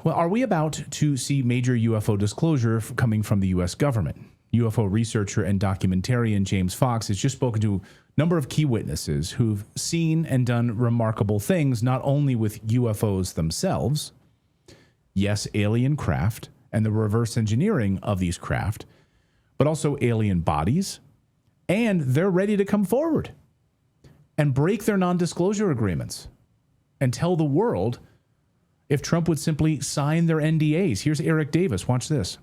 Well, are we about to see major UFO disclosure coming from the U.S. government? UFO researcher and documentarian James Fox has just spoken to a number of key witnesses who've seen and done remarkable things, not only with UFOs themselves, yes, alien craft and the reverse engineering of these craft, but also alien bodies, and they're ready to come forward and break their non-disclosure agreements and tell the world if Trump would simply sign their NDAs. Here's Eric Davis. Watch this.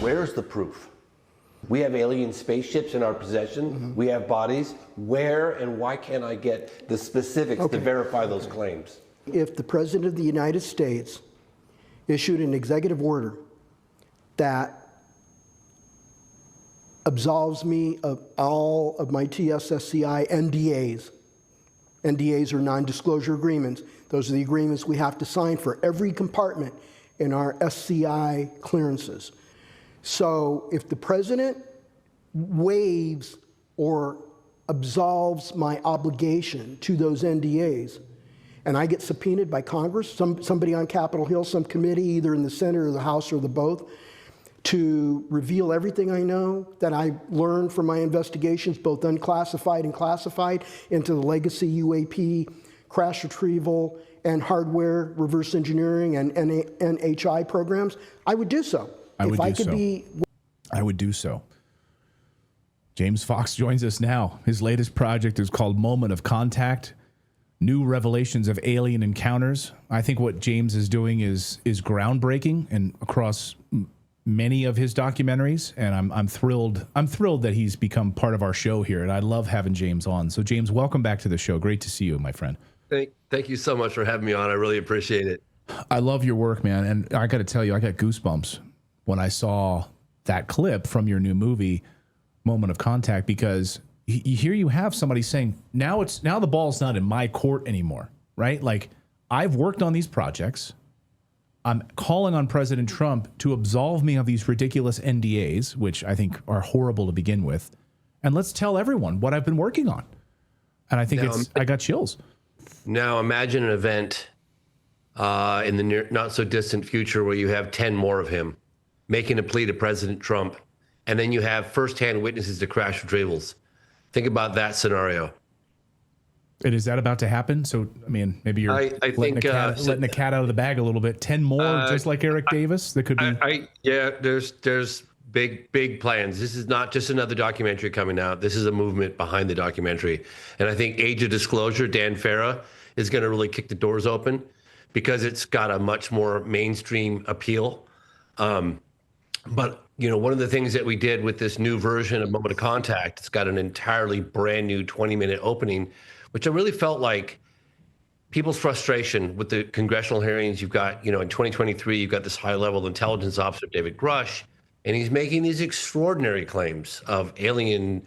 Where's the proof? We have alien spaceships in our possession. Mm-hmm. We have bodies. Where and why can't I get the specifics to verify those claims? If the President of the United States issued an executive order that absolves me of all of my TSSCI NDAs, NDAs are non-disclosure agreements. Those are the agreements we have to sign for every compartment in our SCI clearances. So if the President waives or absolves my obligation to those NDAs, and I get subpoenaed by Congress, somebody on Capitol Hill, some committee, either in the Senate or the House or the both, to reveal everything I know that I learned from my investigations, both unclassified and classified, into the legacy UAP, crash retrieval, and hardware reverse engineering and NHI programs, I would do so. I would do so. James Fox joins us now. His latest project is called Moment of Contact, New Revelations of Alien Encounters. I think what James is doing is groundbreaking and across many of his documentaries, and I'm thrilled. I'm thrilled that he's become part of our show here, and I love having James on. So, James, welcome back to the show. Great to see you, my friend. Thank you so much for having me on. I really appreciate it. I love your work, man, and I got to tell you, I got goosebumps when I saw that clip from your new movie, Moment of Contact, because here you have somebody saying, now the ball's not in my court anymore, right? Like, I've worked on these projects. I'm calling on President Trump to absolve me of these ridiculous NDAs, which I think are horrible to begin with, and let's tell everyone what I've been working on. And I think I got chills. Now imagine an event in the near, not so distant future where you have 10 more of him making a plea to President Trump, and then you have firsthand witnesses to crash retrievals. Think about that scenario. And is that about to happen? So, I mean, maybe you're letting the cat out of the bag a little bit. 10 more, just like Eric Davis? That could be. Yeah, there's big plans. This is not just another documentary coming out. This is a movement behind the documentary. And I think Age of Disclosure, Dan Farah, is going to really kick the doors open because it's got a much more mainstream appeal. But, you know, one of the things that we did with this new version of Moment of Contact, it's got an entirely brand new 20-minute opening, which I really felt like people's frustration with the congressional hearings. You've got, you know, in 2023, you've got this high-level intelligence officer, David Grush, and he's making these extraordinary claims of aliens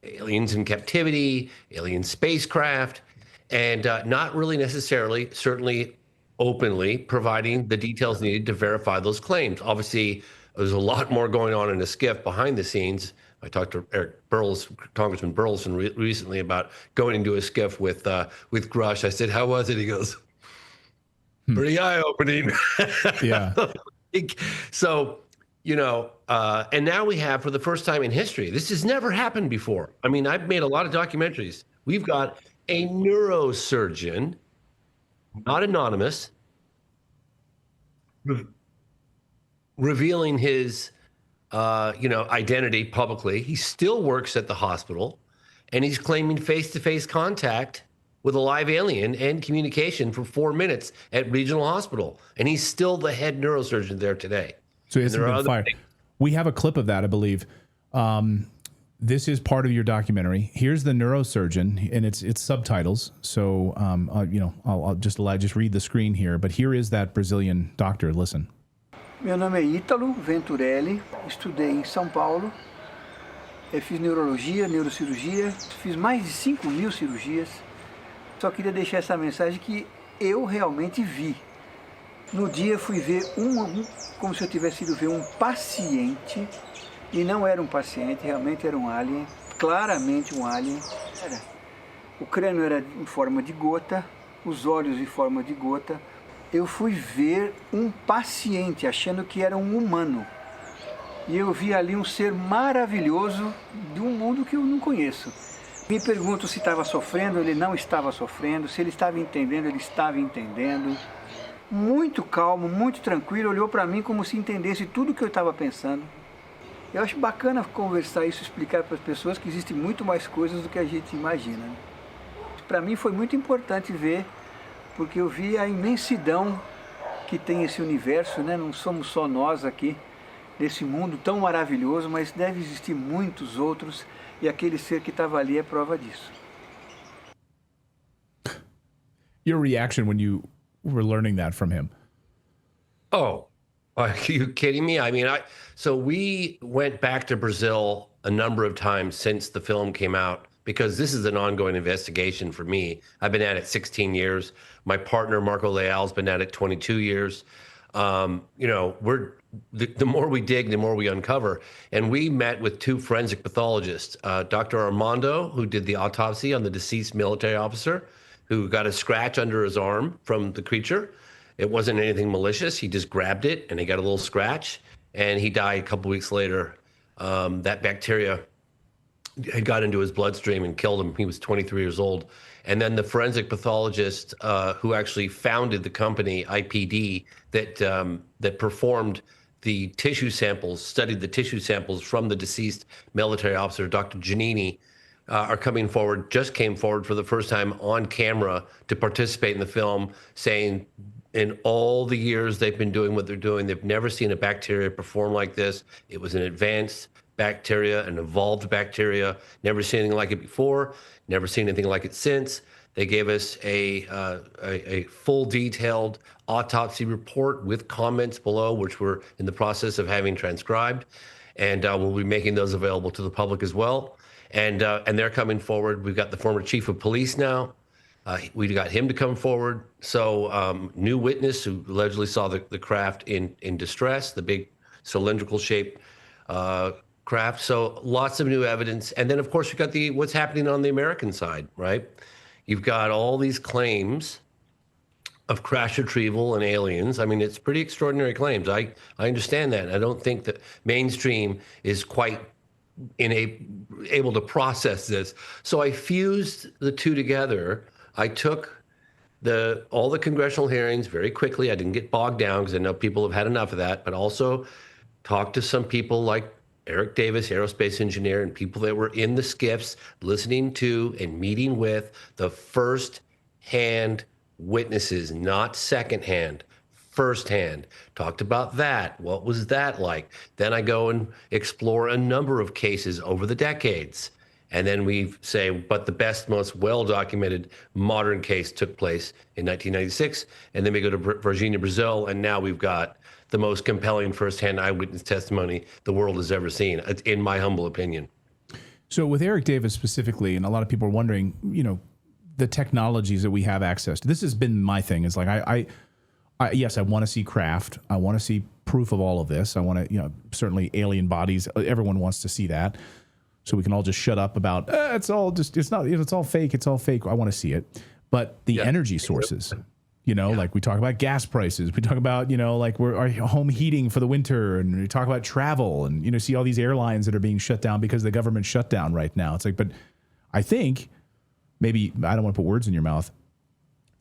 in captivity, alien spacecraft, and not really necessarily, certainly openly providing the details needed to verify those claims. Obviously, there's a lot more going on in the skiff behind the scenes. I talked to Congressman Burleson recently about going into a skiff with Grush. I said, "How was it?" He goes, "Pretty eye-opening." Yeah. So, you know, and now we have, for the first time in history, this has never happened before. I mean, I've made a lot of documentaries. We've got a neurosurgeon, not anonymous, revealing his identity publicly. He still works at the hospital, and he's claiming face-to-face contact with a live alien and communication for 4 minutes at Regional Hospital. And he's still the head neurosurgeon there today. So he hasn't been fired. We have a clip of that, I believe. This is part of your documentary. Here's the neurosurgeon, and it's subtitles. So, I'll just read the screen here. But here is that Brazilian doctor. Listen. Meu nome é Ítalo Venturelli, estudei em São Paulo, fiz neurologia, neurocirurgia, fiz mais de 5.000 cirurgias. Só queria deixar essa mensagem que eu realmente vi. No dia fui ver como se eu tivesse ido ver um paciente, e não era um paciente, realmente era um alien, claramente um alien. O crânio era em forma de gota, os olhos em forma de gota, eu fui ver um paciente achando que era um humano. E eu vi ali um ser maravilhoso de um mundo que eu não conheço. Me pergunto se estava sofrendo, ele não estava sofrendo, se ele estava entendendo, ele estava entendendo. Muito calmo, muito tranquilo, olhou para mim como se entendesse tudo o que eu estava pensando. Eu acho bacana conversar isso, explicar para as pessoas que existem muito mais coisas do que a gente imagina. Para mim foi muito importante ver, porque eu vi a imensidão que tem esse universo, né? Não somos só nós aqui, nesse mundo tão maravilhoso, mas deve existir muitos outros, e aquele ser que estava ali é prova disso. Your reaction when you were learning that from him? Oh, are you kidding me? I mean, so we went back to Brazil a number of times since the film came out, because this is an ongoing investigation for me. I've been at it 16 years. My partner, Marco Leal's been at it 22 years. You know, the more we dig, the more we uncover. And we met with two forensic pathologists, Dr. Armando, who did the autopsy on the deceased military officer, who got a scratch under his arm from the creature. It wasn't anything malicious. He just grabbed it and he got a little scratch, and he died a couple weeks later. That bacteria had got into his bloodstream and killed him. He was 23 years old. And then the forensic pathologist who actually founded the company IPD that performed the tissue samples, studied the tissue samples from the deceased military officer, Dr. Giannini, just came forward for the first time on camera to participate in the film, saying in all the years they've been doing what they're doing, they've never seen a bacteria perform like this. It was an advanced bacteria, an evolved bacteria, never seen anything like it before, never seen anything like it since. They gave us a full detailed autopsy report with comments below, which we're in the process of having transcribed. And we'll be making those available to the public as well. And they're coming forward. We've got the former chief of police now. We got him to come forward. So new witness who allegedly saw the craft in distress, the big cylindrical shaped craft. So lots of new evidence. And then, of course, you've got what's happening on the American side, right? You've got all these claims of crash retrieval and aliens. I mean, it's pretty extraordinary claims. I understand that. I don't think that mainstream is quite able to process this. So I fused the two together. I took all the congressional hearings very quickly. I didn't get bogged down because I know people have had enough of that, but also talked to some people like Eric Davis, aerospace engineer, and people that were in the skiffs listening to and meeting with the first-hand witnesses, not second-hand, firsthand. Talked about that. What was that like? Then I go and explore a number of cases over the decades. And then we say, but the best, most well-documented modern case took place in 1996. And then we go to Virginia, Brazil, and now we've got the most compelling firsthand eyewitness testimony the world has ever seen, in my humble opinion. So with Eric Davis specifically, and a lot of people are wondering, you know, the technologies that we have access to. This has been my thing. It's like, yes, I want to see craft. I want to see proof of all of this. I want to, you know, certainly alien bodies. Everyone wants to see that. So we can all just shut up about, it's all fake. It's all fake. I want to see it. But the energy sources, you know, like we talk about gas prices, we talk about, you know, like our home heating for the winter, and we talk about travel, and, you know, see all these airlines that are being shut down because the government shut down right now. It's like, but I think maybe, I don't want to put words in your mouth,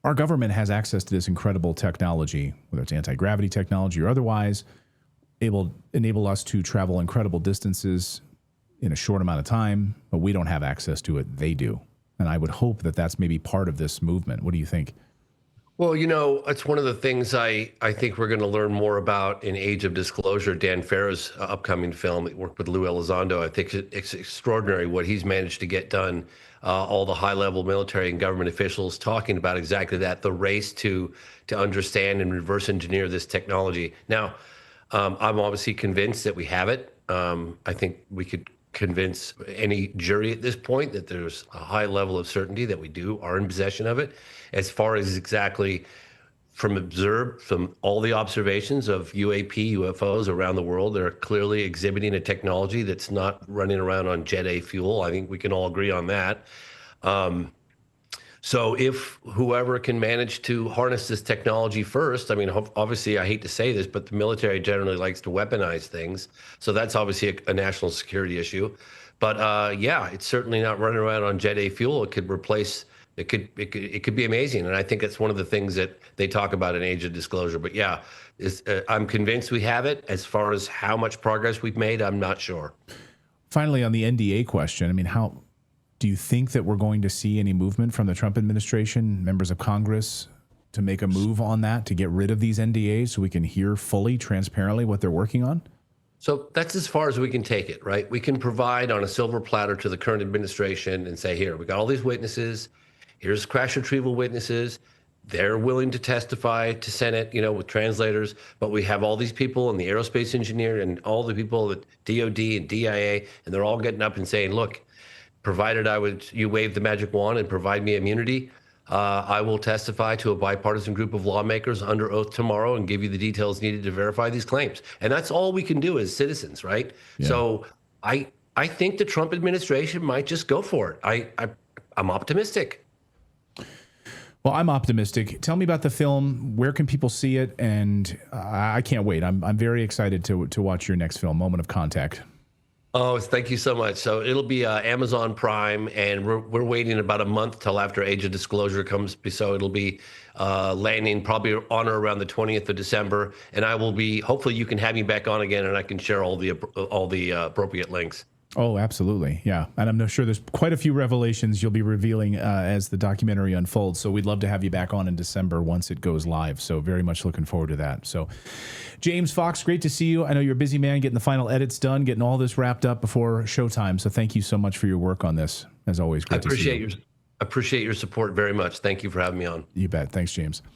our government has access to this incredible technology, whether it's anti-gravity technology or otherwise, enable us to travel incredible distances in a short amount of time, but we don't have access to it. They do. And I would hope that that's maybe part of this movement. What do you think? Well, you know, it's one of the things I think we're going to learn more about in Age of Disclosure, Dan Farah's upcoming film. He worked with Lou Elizondo. I think it's extraordinary what he's managed to get done. All the high-level military and government officials talking about exactly that, the race to understand and reverse engineer this technology. Now, I'm obviously convinced that we have it. I think we could convince any jury at this point that there's a high level of certainty that we are in possession of it. As far as exactly from all the observations of UFOs around the world, they're clearly exhibiting a technology that's not running around on Jet A fuel. I think we can all agree on that. So if whoever can manage to harness this technology first, I mean, obviously, I hate to say this, but the military generally likes to weaponize things. So that's obviously a national security issue. But yeah, it's certainly not running around on Jet A fuel. It could replace. It could be amazing, and I think that's one of the things that they talk about in Age of Disclosure. But yeah, I'm convinced we have it. As far as how much progress we've made, I'm not sure. Finally, on the NDA question, I mean, how do you think that we're going to see any movement from the Trump administration, members of Congress, to make a move on that, to get rid of these NDAs so we can hear fully, transparently what they're working on? So that's as far as we can take it, right? We can provide on a silver platter to the current administration and say, here, we got all these witnesses. Here's crash retrieval witnesses. They're willing to testify to Senate, with translators, but we have all these people and the aerospace engineer and all the people at DOD and DIA, and they're all getting up and saying, look, provided you wave the magic wand and provide me immunity, I will testify to a bipartisan group of lawmakers under oath tomorrow and give you the details needed to verify these claims. And that's all we can do as citizens, right? Yeah. So I think the Trump administration might just go for it. I'm optimistic. Well, I'm optimistic. Tell me about the film. Where can people see it? And I can't wait. I'm very excited to watch your next film, Moment of Contact. Oh, thank you so much. So it'll be Amazon Prime, and we're waiting about a month till after Age of Disclosure comes. So it'll be landing probably on or around the 20th of December. And I will be, hopefully you can have me back on again and I can share all the appropriate links. Oh, absolutely. Yeah. And I'm sure there's quite a few revelations you'll be revealing as the documentary unfolds. So we'd love to have you back on in December once it goes live. So very much looking forward to that. So James Fox, great to see you. I know you're a busy man getting the final edits done, getting all this wrapped up before showtime. So thank you so much for your work on this. As always, great to see you. I appreciate your support very much. Thank you for having me on. You bet. Thanks, James.